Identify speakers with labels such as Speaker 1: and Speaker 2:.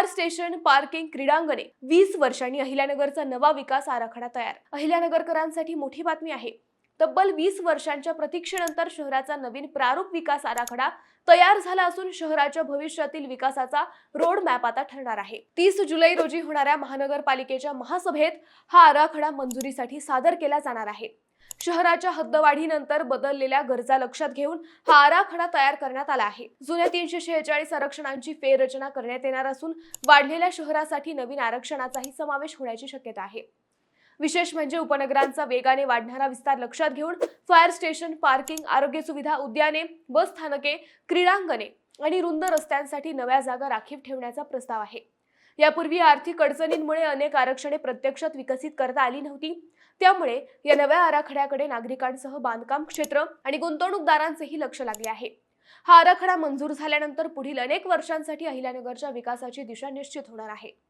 Speaker 1: Fire station, parking, क्रीडांगणे. 20 वर्षांनी अहिल्यानगरचा नवा विकास आराखडा तयार. अहिल्यानगरकरांसाठी मोठी बातमी आहे. तब्बल 20 वर्षांच्या प्रतीक्षेनंतर शहराचा नवीन प्रारूप विकास आराखडा तयार झाला असून शहराच्या भविष्यातील विकासाचा रोड मॅप आता ठरणार आहे. 30 जुलै रोजी होणाऱ्या महानगरपालिकेच्या महासभेत हा आराखडा मंजुरीसाठी सादर केला जाणार आहे. शहराच्या हद्दवाढीनंतर बदललेल्या गरजा लक्षात घेऊन हा आराखडा तयार करण्यात आला आहे. जुन्या 346 आरक्षणांची फेररचना करण्यात येणार असून वाढलेल्या शहरासाठी नवीन आरक्षणाचाही समावेश होण्याची शक्यता आहे. विशेष म्हणजे उपनगरांचा वेगाने वाढणारा विस्तार लक्षात घेऊन फायर स्टेशन, पार्किंग, आरोग्य सुविधा, उद्याने, बस स्थानके, क्रीडांगणे आणि रुंद रस्त्यांसाठी नव्या जागा राखीव ठेवण्याचा प्रस्ताव आहे. यापूर्वी आर्थिक अडचणींमुळे अनेक आरक्षणे प्रत्यक्षात विकसित करता आली नव्हती. त्यामुळे या नव्या आराखड्याकडे नागरिकांसह बांधकाम क्षेत्र आणि गुंतवणूकदारांचेही लक्ष लागले आहे. हा आराखडा मंजूर झाल्यानंतर पुढील अनेक वर्षांसाठी अहिल्यानगरच्या विकासाची दिशा निश्चित होणार आहे.